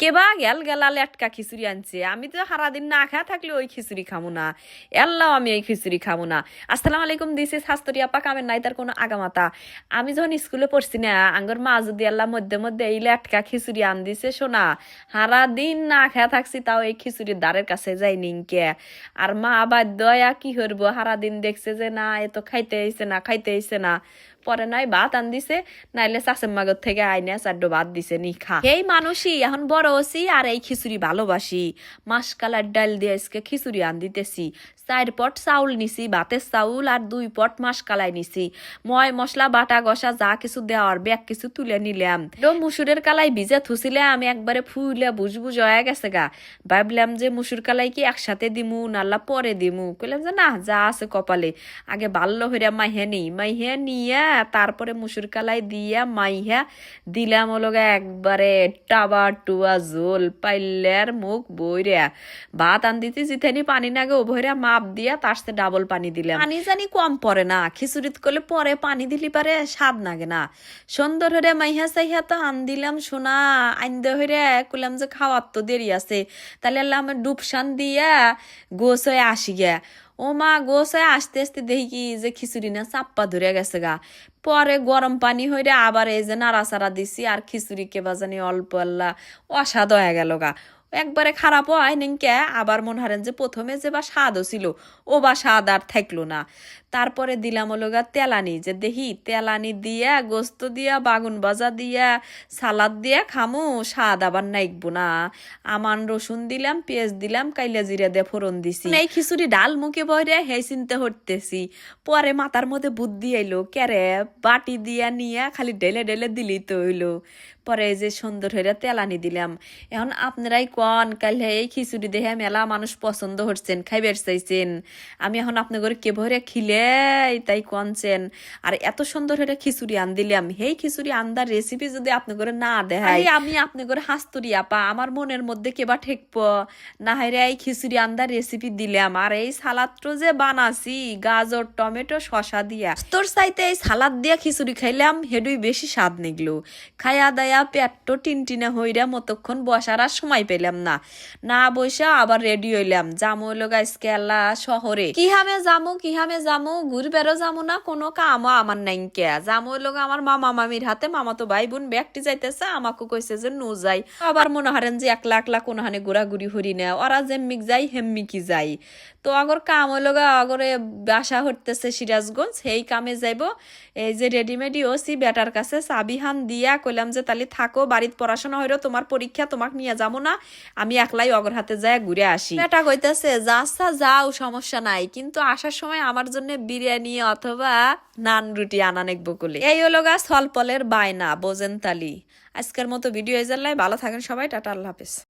কেবা গেল গেলা লেটকা খিচুড়ি আনছে, আমি তো সারাদিন না খাওয়া থাকলে ওই খিচুড়ি খামো না। এল্লাও আমি এই খিচুড়ি খামো না। আসসালামু আলাইকুম, দিস ইজ শাস্তরি আপা, কামের নাই তার কোনো আগামাতা। আমি যখন স্কুলে পড়ছি না, আঙ্গর মা যদি আল্লাহ মধ্যে মধ্যে এই লেটকা খিচুড়ি আন দিছে শোনা, সারাদিন না খাওয়া থাকছি, তাও এই খিচুড়ির দ্বারের কাছে যাই নিংকে। আর মা বাধ্য কি করবো, সারাদিন দেখছে যে না এ তো খাইতে হইছে না, খাইতে হইছে না। পরে নাই ভাত আন দিছে, নাইলে চাষের মাগর থেকে আইনে চারডো ভাত দিছে নি খা। এই মানুষই এখন বড় হচ্ছি আর এই খিচুড়ি ভালোবাসি। মাসকালার ডাল দিয়ে আজকে খিচুড়ি আন দিতেছি। 4 পট চাউল নিছি, ভাতের চাউল, আর 2 পট মাসকালাই নিছি। ময় মশলা বাটা গসা যা কিছু দেওয়ার ব্যাগ কিছু তুলে নিলাম। মুসুরের কালাই ভিজে থুছিলে, আমি একবারে ফুলে বুঝবুঝ হয়ে গেছে গা। ভাবলাম যে মুসুর কালাই কি একসাথে দিমু নাল্লা পরে দিমু, কইলাম যে না, যা আছে কপালে আগে ভালো হইরা মাইহে নেই, মাইহে নিয়ে তারপরে মুসুর কালাই দিয়া মাইহা দিলাম ওলগা একবারে টাবা টুয়া জোল পাইলের মুখ বইরা। ভাত আন দিতে জিতেনি পানি নাগে ও বইরা মাপ দিয়া তার সাথে ডাবল পানি দিলাম। পানি জানি কম পরে না, খিচুড়িত করলে পরে পানি দিলি পারে স্বাদ নাগে না। সুন্দর হইরা মাইহা চাইহা তো আন দিলাম সোনা, আইন্দে হইরা কইলাম যে খাওয়ার তো দেরি আছে, তাহলে আল্লাহ আমার ডুবসান দিয়া গোস হয়ে আসি গে। ও মা, গোসায় আসতে আসতে দেখি কি যে খিচুড়ি না চাপ্পা ধরে গেছে গা। পরে গরম পানি হইরে আবার এই যে নাড়াচাড়া দিছি, আর খিচুড়ি কেবা জানি অল্প আল্লাহ অস্বাদ হয়ে গেল গা। একবারে খারাপ হয় নিকে। আবার মনে হারেন যে প্রথমে যে বা স্বাদও ছিল, ও বা স্বাদ আর থাকলো না। তারপরে দিলাম ওলোগা তেলানি, যে দেখি তেলানি দিয়া গোস্ত দিয়া বাগুন ভাজা দিয়া সালাদ দিয়া খামু, স্বাদ আবার নাইকবো না। আমান রসুন দিলাম, পেঁয়াজ দিলাম, কাইলা জিরা দিয়ে ফোড়ন দিছি। এই খিচুড়ি ডাল মুখে বইরে হেই চিনতে হরতেছি। পরে মাথার মধ্যে বুদ্ধি আইলো, ক্যারে বাটি দিয়া নিয়া খালি ঢেলে ঢেলে দিলি তো হইলো। পরে এই যে সুন্দর হইরা তেলানি দিলাম। এখন আপনারাই কন, কাল এই খিচুড়ি দেখে মেলা মানুষ পছন্দ হচ্ছেন, খাইবার চাইছেন। আমি এখন আপনাদের কে ভরে খিলে তাই কনছেন। আর এত সুন্দর হইরা খিচুড়ি আন দিলাম, এই খিচুড়ি আন্দার রেসিপি যদি আপনাদের না দেখাই, আমি আপনাদের হাসতুরি আপা, আমার মনের মধ্যে কেবা ঠেকব না। হাইরে এই খিচুড়ি আন্দার রেসিপি দিলাম, আর এই সালাদটা যে বানাছি গাজর টমেটো শশা দিয়া, তোর চাইতে এই সালাদ দিয়া খিচুড়ি খাইলাম হেডুই বেশি স্বাদ নিগলো। খাইয়া দায়া পেটটো টিনটিনা হইরা মতক্ষণ বসার আর সময় পেলাম না। না বসা আবার রেডি হইলাম, জামু হইলো গাইসকেলা শহরে। কিহামে জামু ঘুরবেরও জামু না, কোনো কামও আমার নাই কে। জামু হইলো আমার মামা মামির হাতে, মামা তো ভাই বোন ব্যাগটি যাইতেছে, আমাকে কইছে যে নু যাই। আবার মনে হারেন যে একলা একলা কোনোখানে ঘোরাঘুরি হরি না, ওরা যেম্মিক যাই হেম্মিকি যাই। তো আগর কাম হইলো আগরে বাসা হরতেছে সিরাজগঞ্জ, সেই কামে যাইব। এই যে রেডিমেডি ওসি বেটার কাছে চাবিহান দিয়া কইলাম যে তালি থাকো, বাড়িতে পড়াশোনা হইলো, তোমার পরীক্ষা, তোমাকে নিয়ে যাবো না, আমি একলাই অগর হাতে যায় ঘুরে আসি। বেটা কইতেছে যাচ্ছা যাও, সমস্যা নাই, কিন্তু আসার সময় আমার জন্য বিরিয়ানি অথবা নান রুটি আনা নেকবো বলে। এই হলো গা সলপলের বায়না, বোঝেন তালি। আজকের মতো ভিডিও এই জানলাই, ভালো থাকেন সবাই, টাটা, আল্লাহ হাফেজ।